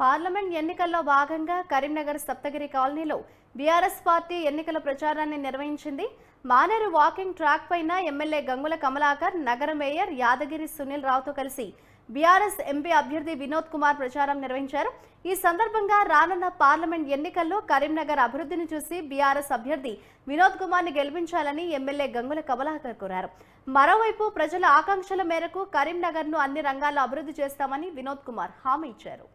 Parliament ఎన్నికల్లో భాగంగా కరీంనగర్ సప్తగిరి కాలనీలో బీఆర్ఎస్ పార్టీ ఎన్నికల ప్రచారాన్ని నిర్వహించింది. మానేరు వాకింగ్ ట్రాక్ పైన ఎమ్మెల్యే గంగుల కమలాకర్, నగర మేయర్ యాదగిరి సునీల్ రావుతో కలిసి బీఆర్ఎస్ ఎంపీ అభ్యర్థి వినోద్ కుమార్ ప్రచారం నిర్వహించారు. ఈ సందర్భంగా రానున్న పార్లమెంట్ ఎన్నికల్లో కరీంనగర్ అభివృద్ధిని చూసి బీఆర్ఎస్ అభ్యర్థి వినోద్ కుమార్ని గెలిపించాలని ఎమ్మెల్యే గంగుల కమలాకర్ కోరారు. మరోవైపు ప్రజల ఆకాంక్షల మేరకు కరీంనగర్ను అన్ని రంగాల్లో అభివృద్ధి చేస్తామని వినోద్ కుమార్ హామీ ఇచ్చారు.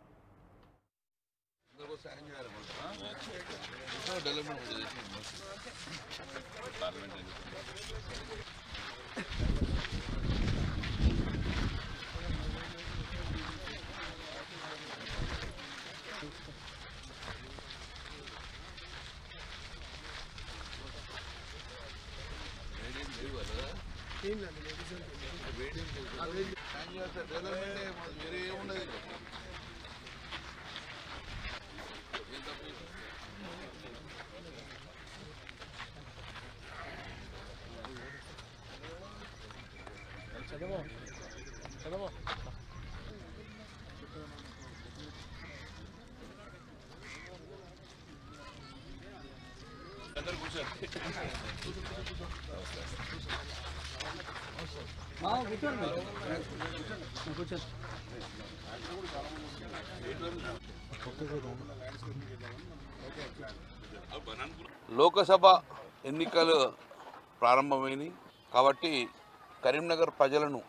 లోకసభ ఎన్నికలు ప్రారంభమైనవి కాబట్టి కరీంనగర్ ప్రజలను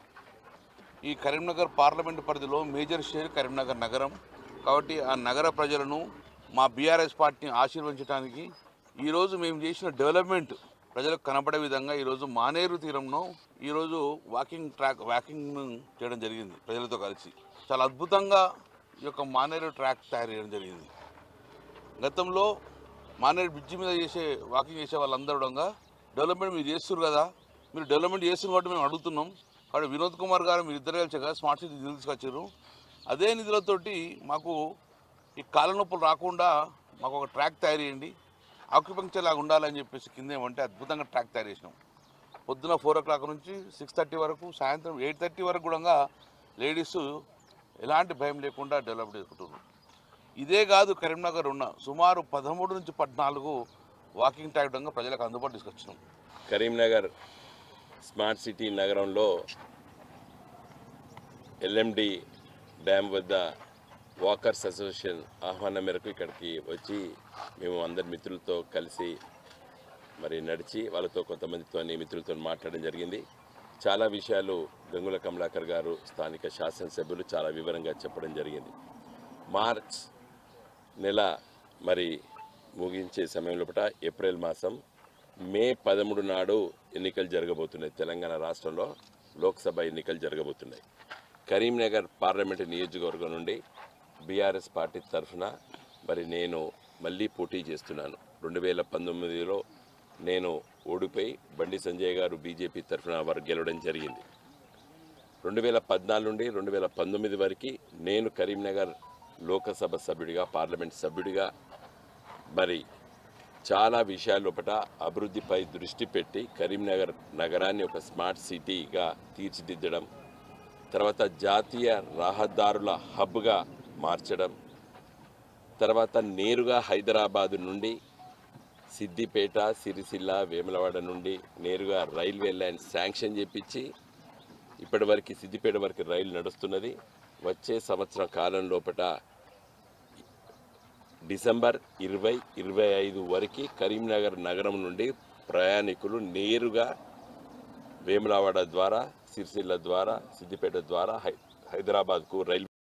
ఈ కరీంనగర్ పార్లమెంటు పరిధిలో మేజర్ షేర్ కరీంనగర్ నగరం కాబట్టి ఆ నగర ప్రజలను మా బీఆర్ఎస్ పార్టీని ఆశీర్వదించడానికి ఈరోజు మేము చేసిన డెవలప్మెంట్ ప్రజలకు కనపడే విధంగా ఈరోజు మానేరు తీరంలో ఈరోజు వాకింగ్ చేయడం జరిగింది. ప్రజలతో కలిసి చాలా అద్భుతంగా ఈ యొక్క మానేరు ట్రాక్ తయారు చేయడం జరిగింది. గతంలో మానేరు బ్రిడ్జి మీద వాకింగ్ చేసే వాళ్ళందరూ డెవలప్మెంట్ మీరు చేస్తున్నారు కదా, మీరు డెవలప్మెంట్ చేస్తున్నారు కాబట్టి మేము అడుగుతున్నాం. కాబట్టి వినోద్ కుమార్ గారు మీరు ఇద్దరు కలిసి కదా స్మార్ట్ సిటీ నిధులు తీసుకొచ్చారు. అదే నిధులతోటి మాకు ఈ కాళ్ళ నొప్పులు రాకుండా మాకు ఒక ట్రాక్ తయారు చేయండి, ఆక్యుపంక్చర్ లాగా ఉండాలని చెప్పేసి కింద ఏమంటే అద్భుతంగా ట్రాక్ తయారు చేసినాం. పొద్దున 4 o'clock నుంచి 6:30 వరకు, సాయంత్రం 8:30 వరకు కూడా లేడీస్ ఎలాంటి భయం లేకుండా డెవలప్ చేసుకుంటున్నారు. ఇదే కాదు, కరీంనగర్ ఉన్న సుమారు 13 నుంచి 14 వాకింగ్ ట్రాక్ ప్రజలకు అందుబాటు తీసుకొచ్చినాం. కరీంనగర్ స్మార్ట్ సిటీ నగరంలో ఎల్ఎండి డ్యామ్ వద్ద వాకర్స్ అసోసియేషన్ ఆహ్వానం మేరకు ఇక్కడికి వచ్చి మేము అందరి మిత్రులతో కలిసి నడిచి వాళ్ళతో కొంతమందితో మిత్రులతో మాట్లాడడం జరిగింది. చాలా విషయాలు గంగుల కమలాకర్ గారు స్థానిక శాసనసభ్యులు చాలా వివరంగా చెప్పడం జరిగింది. మార్చ్ నెల ముగించే సమయంలో ఏప్రిల్ మాసం మే 13 నాడు ఎన్నికలు జరగబోతున్నాయి. తెలంగాణ రాష్ట్రంలో లోక్సభ ఎన్నికలు జరగబోతున్నాయి. కరీంనగర్ పార్లమెంటు నియోజకవర్గం నుండి బీఆర్ఎస్ పార్టీ తరఫున నేను మళ్ళీ పోటీ చేస్తున్నాను. 2019లో నేను ఓడిపోయి బండి సంజయ్ గారు బీజేపీ తరఫున వారు గెలవడం జరిగింది. 2014 నుండి 2019 వరకు నేను కరీంనగర్ లోకసభ సభ్యుడిగా, పార్లమెంట్ సభ్యుడిగా చాలా విషయాల లోపల అభివృద్ధిపై దృష్టి పెట్టి కరీంనగర్ నగరాన్ని ఒక స్మార్ట్ సిటీగా తీర్చిదిద్దడం, తర్వాత జాతీయ రహదారుల హబ్గా మార్చడం, తర్వాత నేరుగా హైదరాబాదు నుండి సిద్దిపేట, సిరిసిల్ల, వేములవాడ నుండి నేరుగా రైల్వే లైన్ శాంక్షన్ చేపించి ఇప్పటివరకు సిద్దిపేట వరకు రైలు నడుస్తున్నది. వచ్చే సంవత్సరం కాలం లోపల డిసెంబర్ 2025 వరకు కరీంనగర్ నగరం నుండి ప్రయాణికులు నేరుగా వేములవాడ ద్వారా, సిరిసిల్ల ద్వారా, సిద్దిపేట ద్వారా హైదరాబాద్కు రైలు